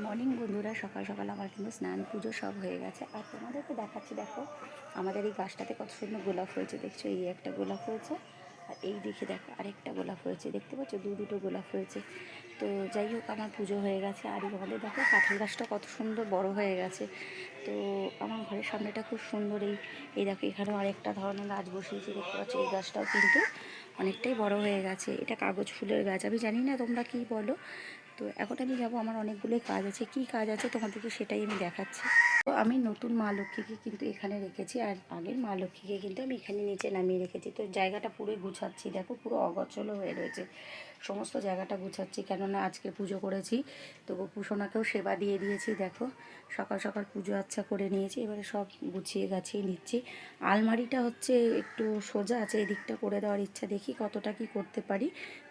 Morning বন্ধুরা, সকাল সকাল আমার কিন্তু স্নান পুজো সব হয়ে গেছে। আর তোমাদেরকে দেখাচ্ছি, দেখো আমাদের এই গাছটাতে কত সুন্দর গোলাপ হয়েছে। দেখছো, এই একটা গোলাপ হয়েছে, আর এই দিকে দেখো আরেকটা গোলাপ হয়েছে। দেখতে পাচ্ছ, দুটো গোলাপ হয়েছে। তো যাই হোক, আমার পুজো হয়ে গেছে। আর আমাদের দেখো কাঁঠাল গাছটা কত সুন্দর বড় হয়ে গেছে। তো আমার ঘরের সামনেটা খুব সুন্দর। এই দেখো, এখানেও আরেকটা ধরনের গাছ বসিয়েছি। দেখতে পাচ্ছ, এই গাছটাও কিন্তু অনেকটাই বড় হয়ে গেছে। এটা কাগজ ফুলের গাছ, আমি জানি না তোমরা কী বলো। তো এখন আমি যাবো, আমার অনেকগুলোই কাজ আছে। কি কাজ আছে তোমাদেরকে সেটাই আমি দেখাচ্ছি। তো আমি নতুন মা লক্ষ্মীকে কিন্তু এখানে রেখেছি, আর আগের মা লক্ষ্মীকে কিন্তু আমি এখানে নিচে নামিয়ে রেখেছি। তো জায়গাটা পুরোই গুছাচ্ছি, দেখো পুরো অগোছালো হয়ে রয়েছে। সমস্ত জায়গাটা গুছাচ্ছি, কেননা আজকে পুজো করেছি। তো গোপুসোনাকেও সেবা দিয়ে দিয়েছি। দেখো, সকাল সকাল পুজো আচ্ছা করে নিয়েছি, এবারে সব গুছিয়ে গাছিয়ে নিচ্ছি। আলমারিটা হচ্ছে একটু সোজা আছে, এদিকটা করে দেওয়ার ইচ্ছা, দেখি কতটা কি করতে পারি।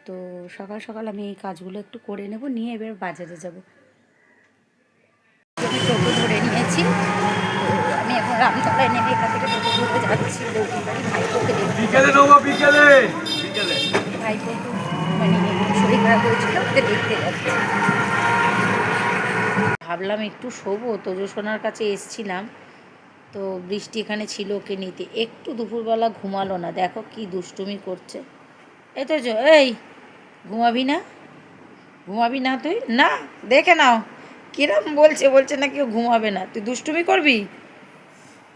তো সকাল সকাল আমি এই কাজগুলো একটু করে নেব, নিয়ে এবার বাজারে যাব। আমি টোটো ধরে নিয়েছি। আমি এখন রামতলায় নেমে এখান থেকে টোটো ধরে যাচ্ছি বৌদির বাড়ি। ভাইপোকে ভাইপো মানে শরীর খারাপ হয়েছিল, ওকে দেখতে যাচ্ছি। ভাবলাম একটু শোবো, তোজোসোনার কাছে এসছিলাম। তো বৃষ্টি এখানে ছিল, ওকে নিতে। একটু দুপুরবেলা ঘুমালো না, দেখো কি দুষ্টুমি করছে। এই তো এই ঘুমাবি না, ঘুমাবি না তুই? না, দেখে নাও কিরম বলছে না কেউ ঘুমাবে না। তুই দুষ্টুমি করবি?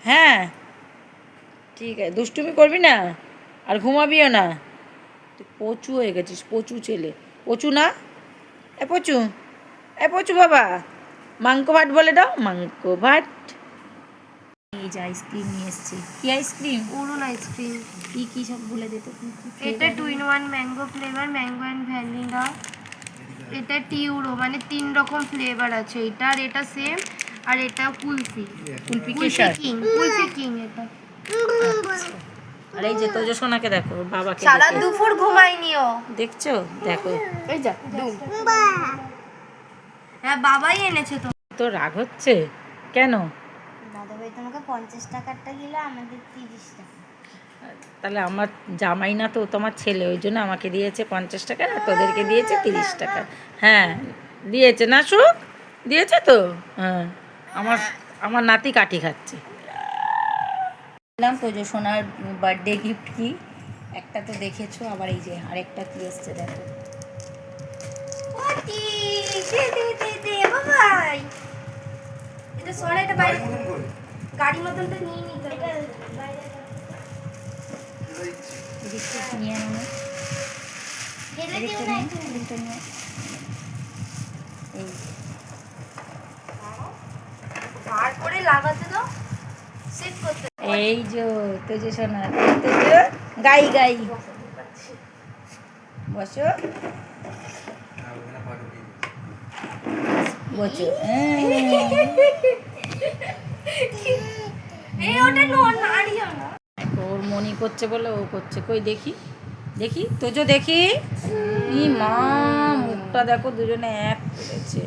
হ্যাঁ ঠিক আছে, দুষ্টুমি করবি না, আর ঘুমাবিও না। তুই পচু হয়ে গেছিস, পচু ছেলে। পচু না, পচু বাবা, মাংকো ভাট বলে দাও, মাংকো ভাট। এই যে আইসক্রিম নিয়ে এসেছি। কি আইসক্রিম? অরুণ আইসক্রিম। কি সব বলে দিত? এটা 2-in-1 mango flavour, mango and vanilla. এটা টিউরো, মানে 3 রকম ফ্লেভার আছে। এটা আর এটা সেম। আর এটা কুলফি কিং এটা। আর এই যে তোজোসোনাকে দেখো, বাবাকে সারা দুপুর ঘুমাইনিও, দেখছো? দেখো এই যা হ্যাঁ, বাবাই এনেছে। তো রাগ হচ্ছে কেন? দাদাভাই তোমাকে 50 টাকারটা দিল, আমাদের 30 টাকা। তাহলে আমার জামাই না, তো তোমার ছেলে, ওই জন্য আমাকে দিয়েছে 50 টাকা, আর তোদেরকে দিয়েছে 30 টাকা। হ্যাঁ দিয়েছে না, সুখ দিয়েছে তো। হ্যাঁ, আমার আমার নাতি কাঠি খাচ্ছে। বললাম তোজোসোনার বার্থডে গিফট কি, একটা তো দেখেছো, আবার এই যে আরেকটা কি এসছে দেখো। এটা সরে, এটা বাইরে গাড়ি মতনটা নিয়ে নিতে হবে। নিয়ে আনো, তারপরে লাগাতে দাও, সেট করতে। এই যে তোজোসোনা, গাই বসো বসো। ওর মনি করছে বলে ও করছে। কই দেখি তোজো, দেখি। ই মা, মুখটা দেখো, দুজনে এক করেছে।